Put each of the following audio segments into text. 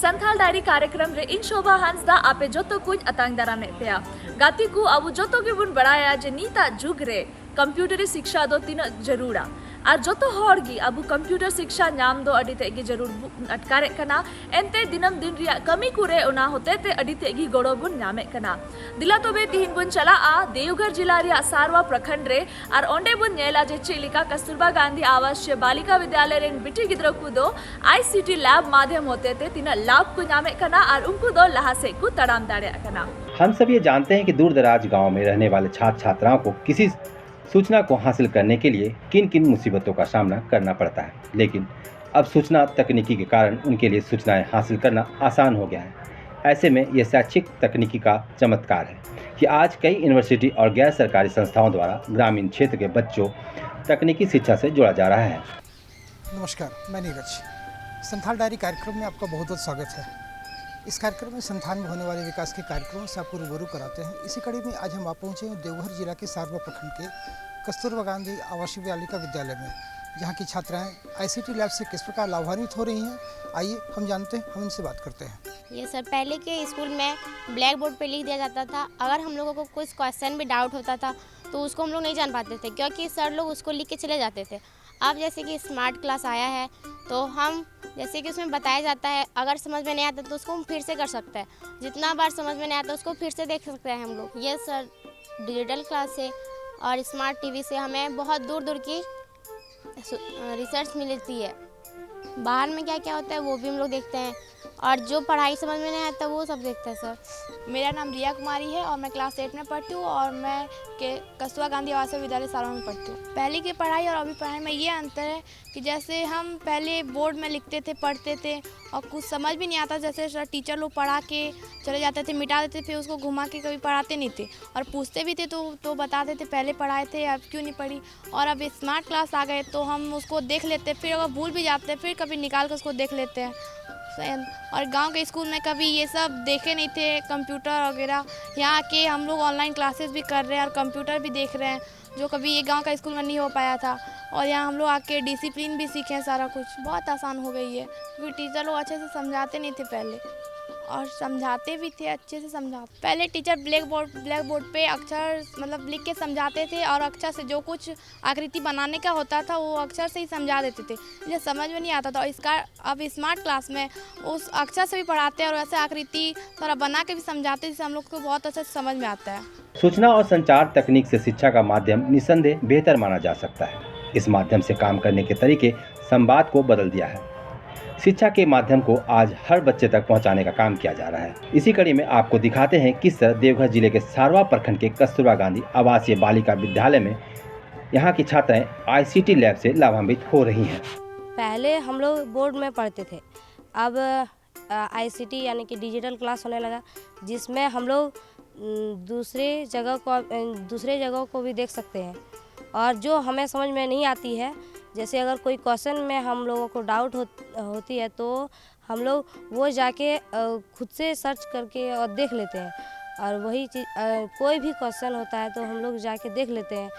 Santhal diary कार्यक्रम रे इन शोभा हांसदा आपे जोतो कुछ अतांग दारामे पेया गाती को अब जोतो के बुन बड़ाया जे नीता जुग रे कंप्यूटर शिक्षा दो तीन जरूरा और जोतो हर गी अब कंप्यूटर शिक्षा नाम दो अडी तेगी जरूर अटकारे कना एनते दिनम दिन रिया कमी कुरे ओना होते ते अडी तेगी गोड़ो बुन नामे कना दिला तोबे तिहिन बुन चला आ देवघर जिला रिया सारवा प्रखंड रे और ओंडे बुन नेला जे चिलिका कस्तूरबा गांधी आवासीय बालिका विद्यालय रेन बिटी गिद्रो को दो आईसीटी लैब माध्यम होते ते तीन लाभ को नामे कना और उनको दो लहासे को तड़ाम दाड़े कना। हम सब ये जानते हैं कि दूर दराज गाँव में रहने वाले छात्र छात्राओं को किसी सूचना को हासिल करने के लिए किन किन मुसीबतों का सामना करना पड़ता है, लेकिन अब सूचना तकनीकी के कारण उनके लिए सूचनाएं हासिल करना आसान हो गया है। ऐसे में यह शैक्षिक तकनीकी का चमत्कार है कि आज कई यूनिवर्सिटी और गैर सरकारी संस्थाओं द्वारा ग्रामीण क्षेत्र के बच्चों तकनीकी शिक्षा से जोड़ा जा रहा है। नमस्कार, मैं नीरज। संथाल डायरी कार्यक्रम में आपका बहुत बहुत स्वागत है। इस कार्यक्रम में संथाल में होने वाले विकास के कार्यक्रमों से आपको रूबरू कराते हैं। इसी कड़ी में आज हम आप पहुँचे हैं देवघर जिला के सारवा प्रखंड के कस्तूरबा गांधी आवासीय बालिका विद्यालय में, जहां की छात्राएं आईसीटी लैब से किस प्रकार लाभान्वित हो रही हैं। आइए हम जानते हैं, हम इनसे बात करते हैं। ये सर, पहले के स्कूल में ब्लैक बोर्ड पे लिख दिया जाता था। अगर हम लोगों को कुछ क्वेश्चन भी डाउट होता था तो उसको हम लोग नहीं जान पाते थे, क्योंकि सर लोग उसको लिख के चले जाते थे। अब जैसे कि स्मार्ट क्लास आया है तो हम जैसे कि उसमें बताया जाता है, अगर समझ में नहीं आता तो उसको हम फिर से कर सकते हैं। जितना बार समझ में नहीं आता उसको फिर से देख सकते हैं हम लोग। ये सर डिजिटल क्लास से और स्मार्ट टीवी से हमें बहुत दूर दूर की रिसर्च मिलती है। बाहर में क्या क्या होता है वो भी हम लोग देखते हैं, और जो पढ़ाई समझ में नहीं आता वो सब देखते हैं। सर, मेरा नाम रिया कुमारी है और मैं क्लास 8 में पढ़ती हूँ और मैं कस्तूरबा गांधी आवासीय विद्यालय सारवा में पढ़ती हूँ। पहले की पढ़ाई और अभी पढ़ाई में ये अंतर है कि जैसे हम पहले बोर्ड में लिखते थे, पढ़ते थे और कुछ समझ भी नहीं आता, जैसे सर टीचर लोग पढ़ा के चले जाते थे, मिटा देते, फिर उसको घुमा के कभी पढ़ाते नहीं थे और पूछते भी थे तो बताते थे पहले पढ़ाए थे अब क्यों नहीं पढ़ी। और अब स्मार्ट क्लास आ गए तो हम उसको देख लेते, फिर अगर भूल भी जाते हैं फिर कभी निकाल कर उसको देख लेते हैं। और गांव के स्कूल में कभी ये सब देखे नहीं थे, कंप्यूटर वगैरह। यहाँ के हम लोग ऑनलाइन क्लासेस भी कर रहे हैं और कंप्यूटर भी देख रहे हैं, जो कभी ये गांव का स्कूल में नहीं हो पाया था। और यहाँ हम लोग आके डिसिप्लिन भी सीखे हैं, सारा कुछ बहुत आसान हो गई है, क्योंकि टीचर लोग अच्छे से समझाते नहीं थे पहले, और समझाते भी थे अच्छे से समझाते। पहले टीचर ब्लैक बोर्ड पे अक्षर मतलब लिख के समझाते थे और अक्षर से जो कुछ आकृति बनाने का होता था वो अक्षर से ही समझा देते थे, मुझे समझ में नहीं आता था। और इसका अब स्मार्ट क्लास में उस अक्षर से भी पढ़ाते हैं और वैसे आकृति थोड़ा बना के भी समझाते हैं, जिससे हम लोग को बहुत अच्छे से समझ में आता है। सूचना और संचार तकनीक से शिक्षा का माध्यम निस्संदेह बेहतर माना जा सकता है। इस माध्यम से काम करने के तरीके संवाद को बदल दिया है। शिक्षा के माध्यम को आज हर बच्चे तक पहुंचाने का काम किया जा रहा है। इसी कड़ी में आपको दिखाते हैं किस तरह देवघर जिले के सारवा प्रखंड के कस्तूरबा गांधी आवासीय बालिका विद्यालय में यहाँ की छात्राएं आईसीटी लैब से लाभान्वित हो रही हैं। पहले हम लोग बोर्ड में पढ़ते थे, अब आईसीटी यानी कि डिजिटल क्लास होने लगा, जिसमें हम लोग दूसरे जगहों को भी देख सकते हैं। और जो हमें समझ में नहीं आती है, जैसे अगर कोई क्वेश्चन में हम लोगों को डाउट होती है तो हम लोग वो जाके खुद से सर्च करके और देख लेते हैं। और वही चीज़ कोई भी क्वेश्चन होता है तो हम लोग जाके देख लेते हैं,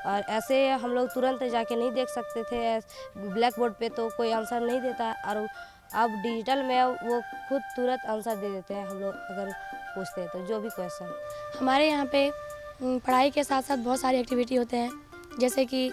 और ऐसे हम लोग तुरंत जाके नहीं देख सकते थे ब्लैक बोर्ड पे, तो कोई आंसर नहीं देता है। और अब डिजिटल में वो खुद तुरंत आंसर दे देते हैं हम लोग अगर पूछते हैं तो, जो भी क्वेश्चन। हमारे यहाँ पे पढ़ाई के साथ साथ बहुत सारी एक्टिविटी होते हैं, जैसे कि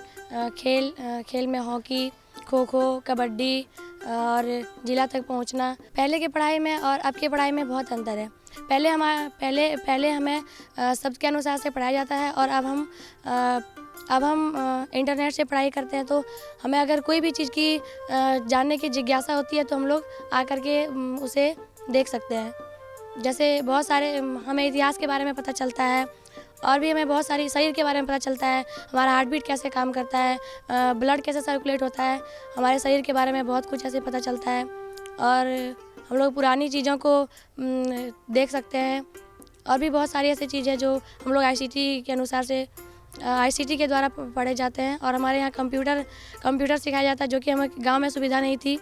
खेल में हॉकी, खो खो, कबड्डी और जिला तक पहुंचना। पहले के पढ़ाई में और अब के पढ़ाई में बहुत अंतर है। पहले हमें शब्द के अनुसार से पढ़ाया जाता है, और अब हम इंटरनेट से पढ़ाई करते हैं। तो हमें अगर कोई भी चीज़ की जानने की जिज्ञासा होती है तो हम लोग आकर के उसे देख सकते हैं। जैसे बहुत सारे हमें इतिहास के बारे में पता चलता है, और भी हमें बहुत सारी शरीर के बारे में पता चलता है, हमारा हार्ट बीट कैसे काम करता है, ब्लड कैसे सर्कुलेट होता है, हमारे शरीर के बारे में बहुत कुछ ऐसे पता चलता है। और हम लोग पुरानी चीज़ों को देख सकते हैं, और भी बहुत सारी ऐसी चीज़ें जो हम लोग आईसीटी के अनुसार से आईसीटी के द्वारा पढ़े जाते हैं। और हमारे यहाँ कंप्यूटर सिखाया जाता है, जो कि हमें गाँव में सुविधा नहीं थी।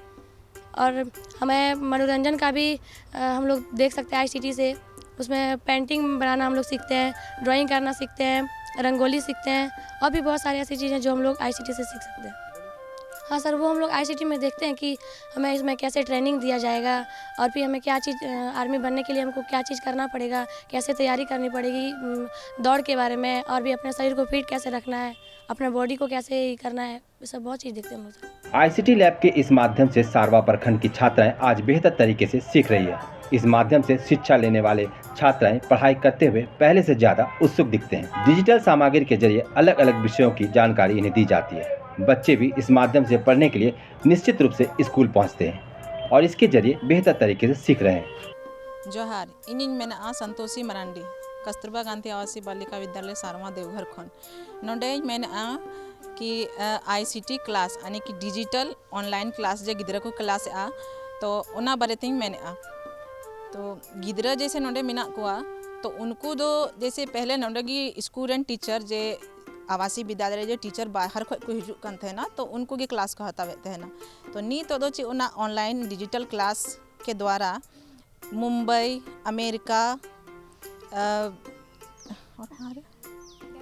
और हमें मनोरंजन का भी हम लोग देख सकते हैं आईसीटी से। उसमें पेंटिंग बनाना हम लोग सीखते हैं, ड्राइंग करना सीखते हैं, रंगोली सीखते हैं, और भी बहुत सारी ऐसी चीज़ें जो हम लोग आईसीटी से सीख सकते हैं। हाँ सर, वो हम लोग आईसीटी में देखते हैं कि हमें इसमें कैसे ट्रेनिंग दिया जाएगा और फिर हमें क्या चीज़ आर्मी बनने के लिए हमको क्या चीज़ करना पड़ेगा, कैसे तैयारी करनी पड़ेगी दौड़ के बारे में, और भी अपने शरीर को फिट कैसे रखना है, अपने बॉडी को कैसे करना है, ये सब बहुत चीज़ देखते हैं हम लोग। आईसीटी लैब के इस माध्यम से सारवा प्रखंड की छात्राएं आज बेहतर तरीके से सीख रही है। इस माध्यम से शिक्षा लेने वाले छात्राएं पढ़ाई करते हुए पहले से ज़्यादा उत्सुक दिखते हैं। डिजिटल सामग्री के जरिए अलग अलग विषयों की जानकारी इन्हें दी जाती है। बच्चे भी इस माध्यम से पढ़ने के लिए निश्चित रूप से स्कूल पहुंचते हैं और इसके जरिए बेहतर तरीके से सीख रहे हैं। जोहार, इनिंग मेना संतोषी मरांडी कस्तूरबा गांधी आवासीय बालिका विद्यालय सारवा देवघर खन नोडे मेना कि आईसीटी क्लास यानी कि डिजिटल ऑनलाइन क्लास जो गिद्रा को क्लास आ तो उना बारे मेना तो गिद्रा जैसे नोडे मेना कोआ तो उनको दो जैसे पहले नोडे की स्कूल एंड टीचर जे आवासीय विद्यालय जो टीचर बाहर खो को हिजू कन थे ना तो उनको की क्लास को हतावे थे ना तो नी तो दो ची उना ऑनलाइन डिजिटल क्लास के द्वारा मुंबई अमेरिका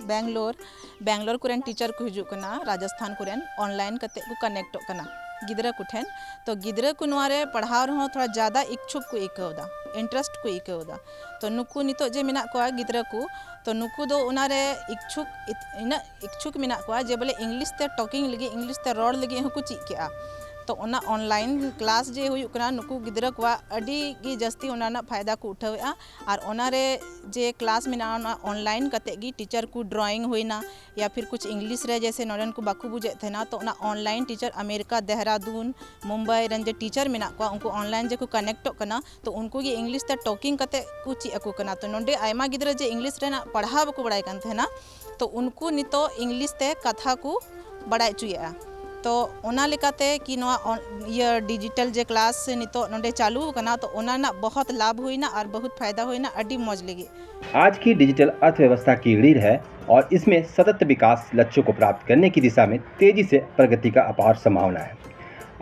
बेंगलोर कुरेन टीचर को हिजू कना राजस्थान कुरेन ऑनलाइन कते को कनेक्ट कना गिद्रा को ठेन तो गिद्रा को नोरे पढ़ाव रहो थोड़ा ज़्यादा इच्छुक को इकवदा इंटरेस्ट को इकवदा तो नुकु नितो जे मिना को गिद्रा को तो नुकु दो उनारे इच्छुक मिना को जे बोले इंग्लिश ते टॉकिंग लगी इंग्लिश ते रोड लगी हको चीज के तो उना ऑनलाइन क्लास जे हुई कना नुकु गिद्रा को अडी गी जस्ती उना फायदा को उठावेआ और उनारे जे क्लास में ना ऑनलाइन कते गी टीचर को ड्राइंग हुईना या फिर कुछ इंग्लिश रे जैसे नोडन को बाकू बुझे थे ना तो उना online teacher America Dehradun Mumbai रन जे टीचर में को उनको ऑनलाइन जे को कनेक्ट कना तो उनको ये इंग्लिश ते टॉकिंग कते को ची अको कना तो नोडे आयमा गिद्रा जे इंग्लिश रे ना पढ़ा बको बड़ाई कन थे ना तो उनको नितो इंग्लिश ते कथा को बड़ाई चुया तो ओना लेकाते कि ये डिजिटल जे क्लास से नितो नोडे चालू कना तो ओना ना बहुत लाभ हुईना और बहुत फायदा हुईना अड्डी मौज लगी। आज की डिजिटल अर्थव्यवस्था की रीढ़ है और इसमें सतत विकास लक्ष्यों को प्राप्त करने की दिशा में तेजी से प्रगति का अपार संभावना है।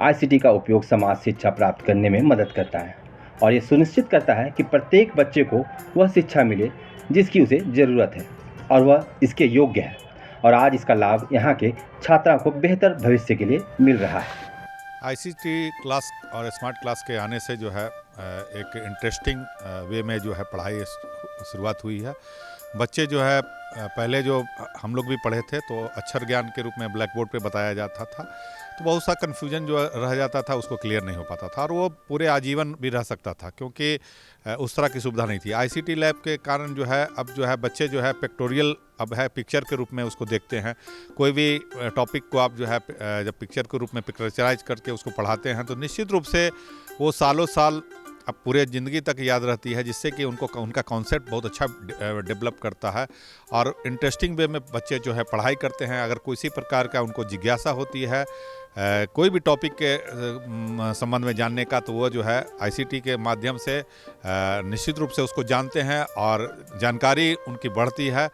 आईसीटी का उपयोग समाज शिक्षा प्राप्त करने में मदद करता है और ये सुनिश्चित करता है कि प्रत्येक बच्चे को वह शिक्षा मिले जिसकी उसे ज़रूरत है और वह इसके योग्य है और आज इसका लाभ यहाँ के छात्राओं को बेहतर भविष्य के लिए मिल रहा है। आईसीटी क्लास और स्मार्ट क्लास के आने से जो है एक इंटरेस्टिंग वे में जो है पढ़ाई शुरुआत हुई है। बच्चे जो है पहले जो हम लोग भी पढ़े थे तो अक्षर ज्ञान के रूप में ब्लैक बोर्ड पे बताया जाता था तो बहुत सा कन्फ्यूजन जो रह जाता था उसको क्लियर नहीं हो पाता था और वो पूरे आजीवन भी रह सकता था क्योंकि उस तरह की सुविधा नहीं थी। आईसीटी लैब के कारण जो है अब जो है बच्चे जो है पिक्टोरियल अब है पिक्चर के रूप में उसको देखते हैं। कोई भी टॉपिक को आप जो है जब पिक्चर के रूप में पिक्चराइज करके उसको पढ़ाते हैं तो निश्चित रूप से वो सालों साल अब पूरे ज़िंदगी तक याद रहती है जिससे कि उनका कॉन्सेप्ट बहुत अच्छा डेवलप करता है और इंटरेस्टिंग वे में बच्चे जो है पढ़ाई करते हैं। अगर किसी प्रकार का उनको जिज्ञासा होती है कोई भी टॉपिक के संबंध में जानने का तो वो जो है आईसीटी के माध्यम से निश्चित रूप से उसको जानते हैं और जानकारी उनकी बढ़ती है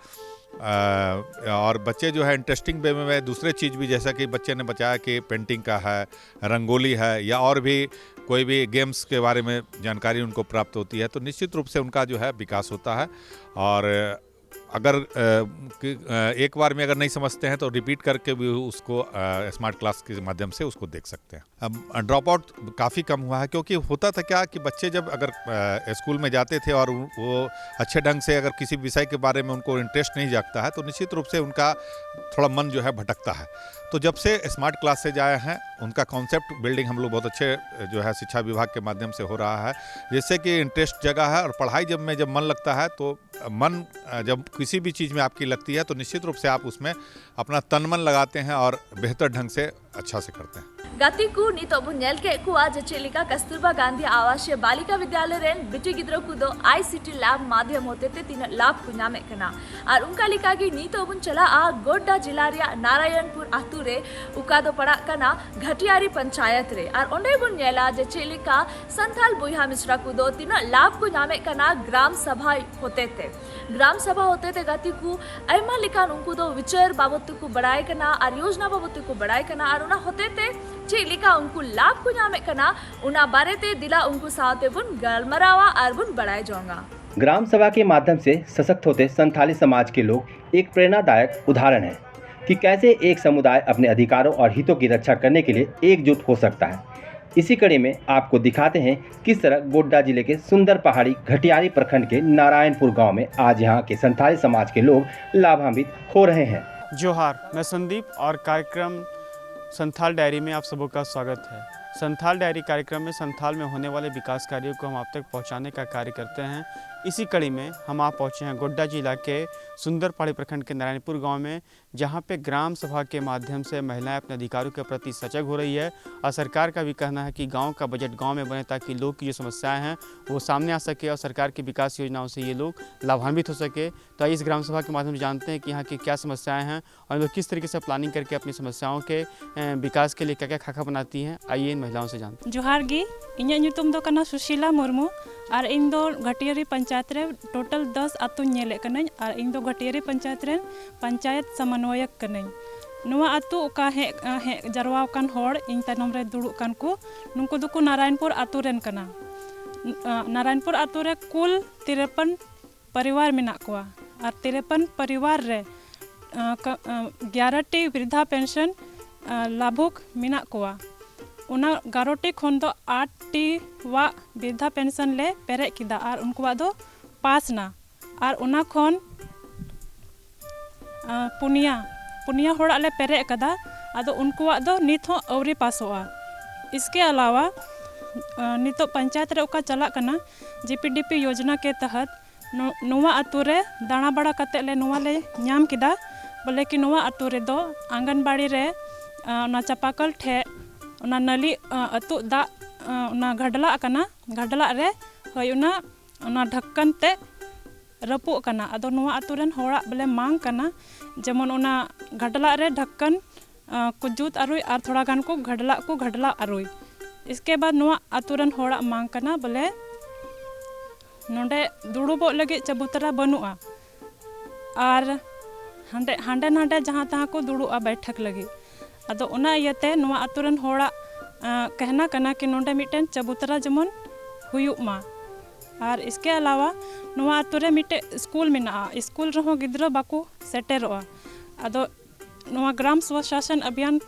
और बच्चे जो है इंटरेस्टिंग वे में दूसरे चीज़ भी जैसा कि बच्चे ने बताया कि पेंटिंग का है, रंगोली है या और भी कोई भी गेम्स के बारे में जानकारी उनको प्राप्त होती है तो निश्चित रूप से उनका जो है विकास होता है। और अगर एक बार में अगर नहीं समझते हैं तो रिपीट करके भी उसको स्मार्ट क्लास के माध्यम से उसको देख सकते हैं। अब ड्रॉप आउट काफ़ी कम हुआ है क्योंकि होता था क्या कि बच्चे जब अगर स्कूल में जाते थे और वो अच्छे ढंग से अगर किसी विषय के बारे में उनको इंटरेस्ट नहीं जागता है तो निश्चित रूप से उनका थोड़ा मन जो है भटकता है। तो जब से स्मार्ट क्लास से जाए हैं उनका कॉन्सेप्ट बिल्डिंग हम लोग बहुत अच्छे जो है शिक्षा विभाग के माध्यम से हो रहा है जिससे कि इंटरेस्ट जगह है और पढ़ाई जब मन लगता है तो मन जब किसी भी चीज़ में आपकी लगती है तो निश्चित रूप से आप उसमें अपना तन मन लगाते हैं और बेहतर ढंग से अच्छा से करते हैं। गाती को नितो बु नेल के को आज चेलिका कस्तूरबा गांधी आवासीय बालिका विद्यालय रेन बिटी गिद्रो को दो आईसीटी लैब माध्यम होते ते तीन लाभ को नामे कना और उनका लिखा कि नितो बुन चला आ गोड्डा जिला रिया नारायणपुर आतु रे उका दो पड़ा कना घटियारी पंचायत रे और ओंडे बुन नेला जे चेलिका संथाल बुहा मिश्रा को दो तीन लाभ को नामे कना ग्राम सभा होते थे गाती को आयमा लिकान उनको दो विचार बाबत को बढ़ाए कना और योजना बाबत को बढ़ाए कना और उना होते थे चेलिका उनको लाभ को नामे कना उना बारे ते दिला उनको साथे बुन गलमरावा और बुन बढ़ाए जाऊंगा। ग्राम सभा के माध्यम से सशक्त होते संथाली समाज के लोग एक प्रेरणादायक उदाहरण है कि कैसे एक समुदाय अपने अधिकारों और हितों की रक्षा करने के लिए एकजुट हो सकता है। इसी कड़ी में आपको दिखाते हैं किस तरह गोड्डा जिले के सुंदर पहाड़ी घटियारी प्रखंड के नारायणपुर गांव में आज यहां के संथाली समाज के लोग लाभान्वित हो रहे हैं। जोहार, मैं संदीप और कार्यक्रम संथाल डायरी में आप सबों का स्वागत है। संथाल डायरी कार्यक्रम में संथाल में होने वाले विकास कार्यों को हम आप तक पहुंचाने का कार्य करते हैं। इसी कड़ी में हम आप पहुंचे हैं गोड्डा जिला के सुंदर पहाड़ी प्रखंड के नारायणपुर गांव में, जहां पे ग्राम सभा के माध्यम से महिलाएं अपने अधिकारों के प्रति सजग हो रही है और सरकार का भी कहना है कि गांव का बजट गांव में बने ताकि लोग की जो समस्याएं हैं वो सामने आ सके और सरकार की विकास योजनाओं से ये लोग लाभान्वित हो सके। तो इस ग्राम सभा के माध्यम से जानते हैं कि यहाँ की क्या समस्याएँ हैं और लोग किस तरीके से प्लानिंग करके अपनी समस्याओं के विकास के लिए क्या क्या खाका बनाती हैं। आइए इन महिलाओं से जानते हैं। जोहार गी, इᱧᱟᱜ ᱧᱩᱛᱩᱢ ᱫᱚ ᱠᱟᱱᱟ ᱥᱩᱥᱤᱞᱟ ᱢᱩᱨᱢᱩ ᱟᱨ ᱤᱧ ᱫᱚ ᱜᱷᱟᱴᱤᱭᱟᱨᱤ ᱯᱚᱧᱪᱟᱭᱮᱛ ᱨᱮ ᱴᱳᱴᱟᱞ 10 ᱟᱛᱳᱧ ᱧᱮᱞᱮᱫ ᱠᱟᱹᱱᱟᱹᱧ ᱟᱨ ᱤᱧ ᱫᱚ ᱜᱷᱟᱴᱤᱭᱟᱨᱤ ᱯᱚᱧᱪᱟᱭᱮᱛ ᱨᱮᱱ ᱯᱚᱧᱪᱟᱭᱮᱛ ᱥᱚᱢᱚᱱᱵᱚᱭᱚᱠ ᱠᱟᱹᱱᱟᱹᱧ। ᱱᱚᱣᱟ ᱟᱛᱳ ᱚᱠᱟ ᱦᱮᱡ ᱡᱟᱨᱣᱟ ᱟᱠᱟᱱ ᱦᱚᱲ ᱤᱧ ᱛᱟᱭᱱᱚᱢ ᱨᱮ ᱫᱩᱲᱩᱵ ᱠᱟᱱ ᱠᱚ ᱱᱩᱠᱩ ᱫᱚᱠᱚ ᱱᱟᱨᱟᱭᱚᱱᱯᱩᱨ ᱟᱛᱳ ᱨᱮᱱ ᱠᱟᱱᱟ। नारायणपुर आतु रे कुल 53 परिवार मेनाक कोआ और 53 परिवार रे 11टी वृद्धा पेंशन लाभुक मेनाक कोआ। उना 11टी खन दो 8टी वा वृद्धा पेंशन ले पेरे किदा और उनकुआ दो पास ना और उना खन पुनिया होड़ा ले पेरे कदा आदो उनकुआ दो नित हो अवरी पासोआ। इसके अलावा नितो पंचायत रे ओका चला कना जीपीडीपी योजना के तहत नोवा अतु रे दाना बड़ा कते ले नोवा ले ᱧᱟᱢ किदा बोले कि नोवा अतु रे दो आंगनबाड़ी रे ना चापाकल ठे ना नली अतु दा ना घडला कना घडला रे होय ना ढक्कन ते रपु कना। अदो नोवा अतु रेन होड़ा बोले मांग कना जेमन ओना घडला रे ढक्कन को जूत आरुई और थोड़ा गान को घडला आरुई। इसके बाद नोवा अतुरन होड़ा मांग कना बोले नोडे दुड़ुबो लगे चबूतरा बनुआ और हांडे नाडे जहाँ तहाँ को दुड़ुआ बैठक लगे। अदो उना इयते नोवा अतुरन होड़ा कहना कना कि नोडे मिटन चबूतरा जमन हुयुक मा। और इसके अलावा नोवा अतुरे मिटे स्कूल मेना स्कूल रहो गिद्रो बाकू सेटेरोआ। अदो नोवा ग्राम स्वशासन अभियान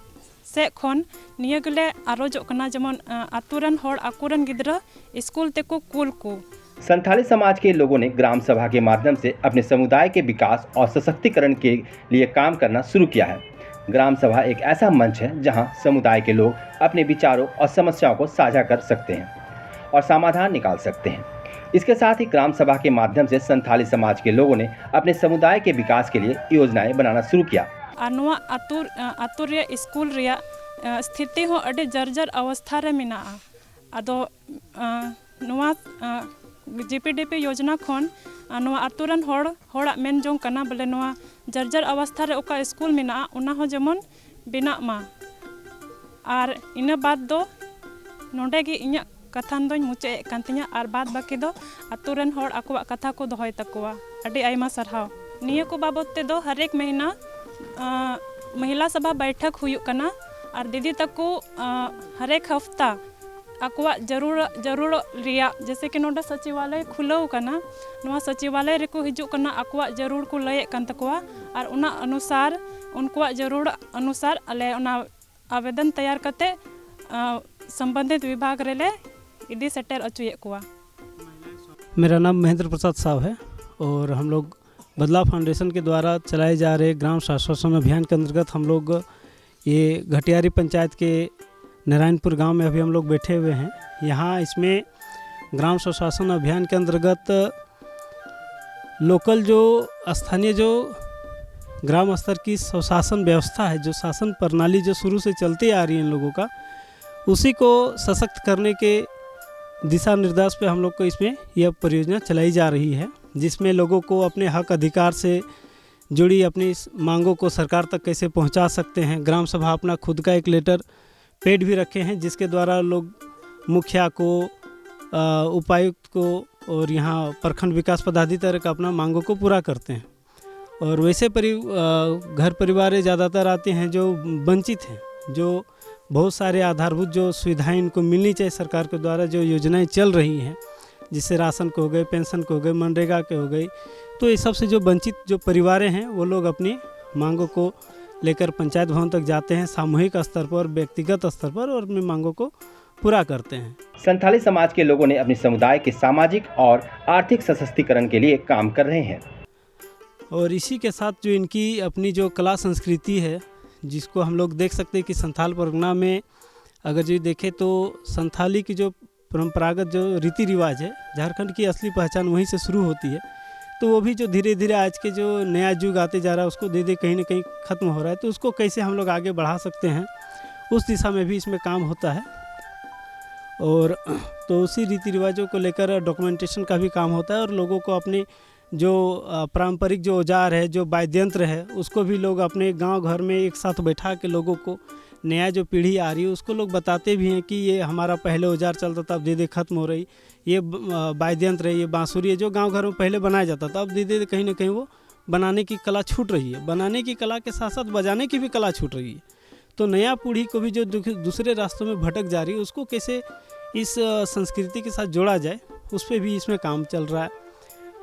से खन निया गले आरोजो कना जमन आतुरन होड़ आकुरन गिद्रा स्कूल तेको कुल को। संथाली समाज के लोगों ने ग्राम सभा के माध्यम से अपने समुदाय के विकास और सशक्तिकरण के लिए काम करना शुरू किया है। ग्राम सभा एक ऐसा मंच है जहां समुदाय के लोग अपने विचारों और समस्याओं को साझा कर सकते हैं और समाधान निकाल सकते हैं। इसके साथ ही ग्राम सभा के माध्यम से संथाली समाज के लोगों ने अपने समुदाय के विकास के लिए योजनाएं बनाना शुरू किया। नोवा आतु रे स्कूल रिया स्थिति हो अडे जर्जर अवस्था रे मिना। अदो नोवा जीपीडीपी योजना खन नोवा आतुरन होड़ा मेन जोंग कना बोले नोवा जर्जर अवस्था रे ओका स्कूल मिना उना हो जेमन बिना मा। और इना बाद दो नोडे गी इnya कथान दोñ मुचे कान तिnya और बाद बाकी दो आतुरन होड़ आकुआ कथा को दोहय तकुआ। अडे आयमा सरहाव निया को बाबत ते दो हर एक महीना महिला सभा बैठक हुयुक कना और दीदी तक को हर एक हफ्ता आकुआ जरूर रिया जैसे कि नोडा सचिवालय खुलव कना नोवा सचिवालय रे को हिजुक कना आकुआ जरूर को लय कान तकुआ और उना अनुसार उनकुआ जरूर अनुसार अले उना आवेदन तैयार करते संबंधित विभाग रे ले इदी सेटर अचुए कुआ। मेरा नाम महेंद्र प्रसाद साहब है और हम लोग बदलाव फाउंडेशन के द्वारा चलाए जा रहे ग्राम स्वशासन अभियान के अंतर्गत हम लोग ये घटियारी पंचायत के नारायणपुर गांव में अभी हम लोग बैठे हुए हैं। यहाँ इसमें ग्राम स्वशासन अभियान के अंतर्गत लोकल जो स्थानीय जो ग्राम स्तर की स्वशासन व्यवस्था है, जो शासन प्रणाली जो शुरू से चलती आ रही है इन लोगों का, उसी को सशक्त करने के दिशा निर्देश पे हम लोग को इसमें यह परियोजना चलाई जा रही है, जिसमें लोगों को अपने हक अधिकार से जुड़ी अपनी मांगों को सरकार तक कैसे पहुंचा सकते हैं। ग्राम सभा अपना खुद का एक लेटर पेड भी रखे हैं, जिसके द्वारा लोग मुखिया को, उपायुक्त को और यहाँ प्रखंड विकास पदाधिकारी का अपना मांगों को पूरा करते हैं। और वैसे घर परिवार ज़्यादातर आते हैं जो वंचित हैं, जो बहुत सारे आधारभूत जो सुविधाएं इनको मिलनी चाहिए सरकार के द्वारा, जो योजनाएं चल रही हैं, जिससे राशन को हो गए, पेंशन को हो गए, मनरेगा के हो गई, तो ये सबसे जो वंचित जो परिवारें हैं वो लोग अपनी मांगों को लेकर पंचायत भवन तक जाते हैं, सामूहिक स्तर पर, व्यक्तिगत स्तर पर, और अपनी मांगों को पूरा करते हैं। संथाली समाज के लोगों ने अपने समुदाय के सामाजिक और आर्थिक सशक्तिकरण के लिए काम कर रहे हैं। और इसी के साथ जो इनकी अपनी जो कला संस्कृति है, जिसको हम लोग देख सकते हैं कि संथाल परगना में अगर जो देखें तो संथाली की जो परंपरागत जो रीति रिवाज है, झारखंड की असली पहचान वहीं से शुरू होती है। तो वो भी जो धीरे धीरे आज के जो नया युग आते जा रहा है उसको धीरे कहीं ना कहीं ख़त्म हो रहा है। तो उसको कैसे हम लोग आगे बढ़ा सकते हैं, उस दिशा में भी इसमें काम होता है। और तो उसी रीति रिवाजों को लेकर डॉक्यूमेंटेशन का भी काम होता है, और लोगों को अपने जो पारंपरिक जो औजार है, जो वाद्य यंत्र है, उसको भी लोग अपने गांव घर में एक साथ बैठा के लोगों को, नया जो पीढ़ी आ रही है उसको लोग बताते भी हैं कि ये हमारा पहले औजार चलता था, अब धीरे खत्म हो रही, ये वाद्य यंत्र है, ये बांसुरी है, जो गांव घर में पहले बनाया जाता था, अब धीरे कहीं ना कहीं वो बनाने की कला छूट रही है। बनाने की कला के साथ साथ बजाने की भी कला छूट रही है। तो नया पीढ़ी को भी जो दूसरे रास्तों में भटक जा रही है उसको कैसे इस संस्कृति के साथ जोड़ा जाए, उस पर भी इसमें काम चल रहा है।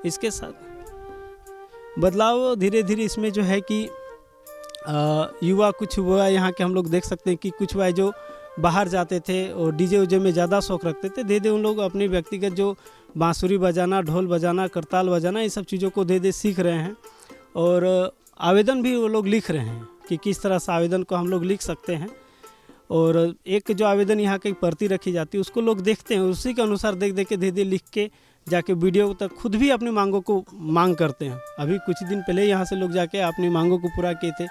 इसके साथ बदलाव धीरे धीरे इसमें जो है कि युवा कुछ हुआ यहाँ के हम लोग देख सकते हैं कि कुछ हुआ जो बाहर जाते थे और डीजे उजे में ज़्यादा शौक़ रखते थे, धीरे धीरे उन लोग अपने व्यक्तिगत जो बांसुरी बजाना, ढोल बजाना, करताल बजाना, ये सब चीज़ों को धीरे धीरे सीख रहे हैं। और आवेदन भी वो लोग लिख रहे हैं कि किस तरह से आवेदन को हम लोग लिख सकते हैं। और एक जो आवेदन यहाँ की पर्ची रखी जाती है उसको लोग देखते हैं, उसी के अनुसार देख देख के धीरे धीरे लिख के जाके वीडियो तक खुद भी अपनी मांगों को मांग करते हैं। अभी कुछ दिन पहले यहाँ से लोग जाके अपनी मांगों को पूरा किए थे।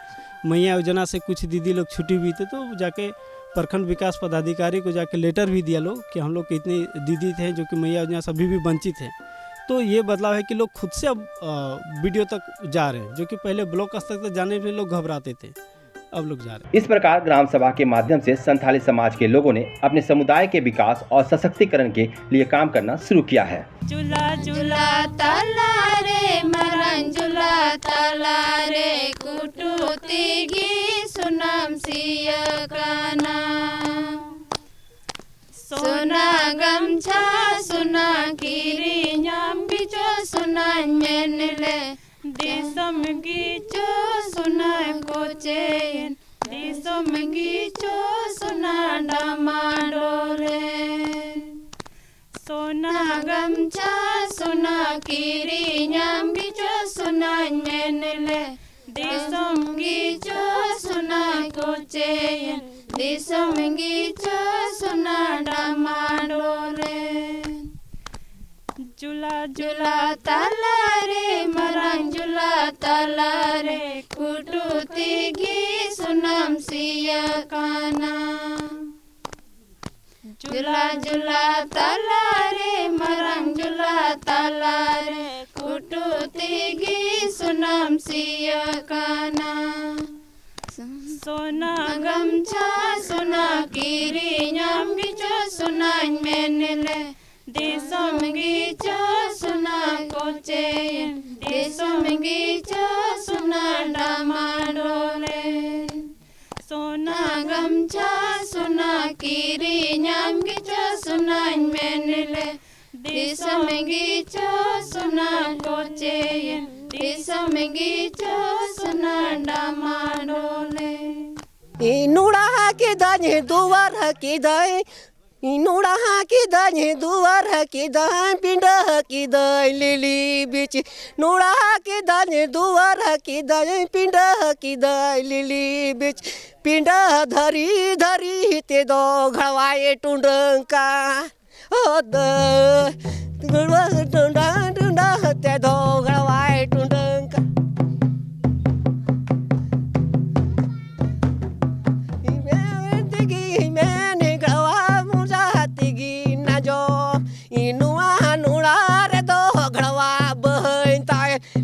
मैया योजना से कुछ दीदी लोग छुट्टी हुई थे, तो जाके प्रखंड विकास पदाधिकारी को जाके लेटर भी दिया लोग कि हम लोग कितने दीदी थे जो कि मैया योजना से अभी भी वंचित हैं। तो ये बदलाव है कि लोग खुद से अब वीडियो तक जा रहे हैं, जो कि पहले ब्लॉक स्तर तक जाने में लोग घबराते थे, अब लोग जा रहे हैं। इस प्रकार ग्राम सभा के माध्यम से संथाली समाज के लोगों ने अपने समुदाय के विकास और सशक्तिकरण के लिए काम करना शुरू किया है। झूला झूला ताला रे मरन झूला ताला रे कुटुतिगी सुनाम सियकाना सोना गमछा सोना किरी न्याम बिचो सोना मेनले दिसम गीचो सोना कोचेन दिसम गीचो सोना डामाडोरे सोना गमछा सोना किरी न्याम बिचो सोना मेनले दिसम गीचो सोना कोचेन दिसम गीचो सोना डामाडोरे झूला झूला ताला रे मरंग झूला ताला रे कुटुतिगी सुनाम सियकाना झूला झूला ताला रे मरंग झूला ताला रे कुटुतिगी सुनाम सियकाना सोना गमछा सोना किरी न्याम बिचो सोना मेनले दिसम गीचो सोना कोचेन दिसम गीचो सोना डामाडोले सोना गमछा सोना किरी न्याम गीचो सोना मेनले दिसम गीचो सोना कोचेन दिसम गीचो सोना डामाडोले इनुड़ा के दाने दुआर के दाए इनुड़ा की दाने दुआर की दाए पिंडा की दाए लिली बिच नुड़ा के दाने दुआर की दाए पिंडा की दाए लिली बिच पिंडा धरी धरी ते दो घड़वाए टुंडंका ओ द टुंडा टुंडा ते दो घड़वाए टुंडंका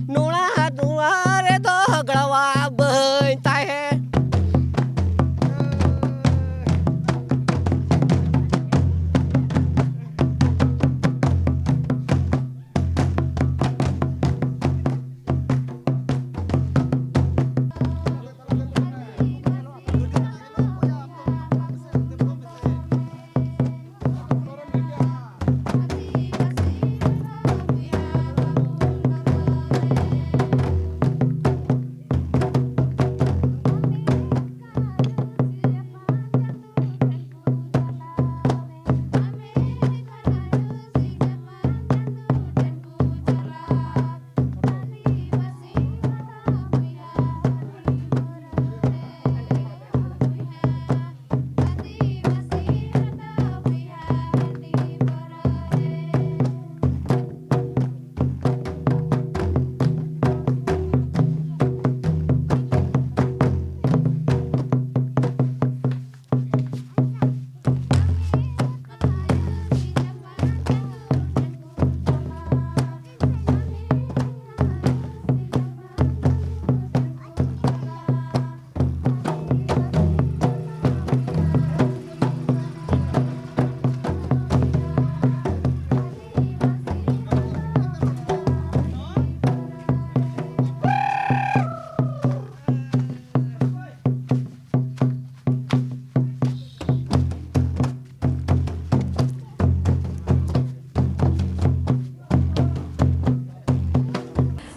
नुड़ा दुआरे दो गड़वा बनता है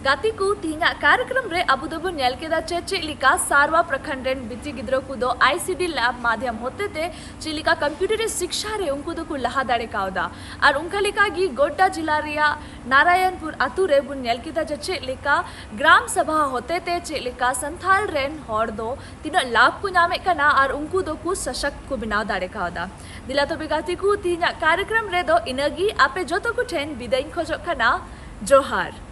गाती को तीना कार्यक्रम रे अबु दबो नेल केदा चे लिका सारवा प्रखंड रेन बिटी गिद्रो को दो आईसीडी लैब माध्यम होते थे चिलिका कंप्यूटर शिक्षा रे उनको दो को लहा दाड़े कावदा और उनका लिका गी गोड्डा जिला रिया नारायणपुर अतु रे बुन नेल केदा चे लिका ग्राम सभा होते थे चे लिका संथाल रेन हॉर दो तीना लाभ को नामे कना और उनको दो को सशक्त को बनाव दाड़े कावदा दिला तो बेगाती को तीना कार्यक्रम रे दो इनगी आपे जोतो को ठेन विदाई खोजो कना जोहार।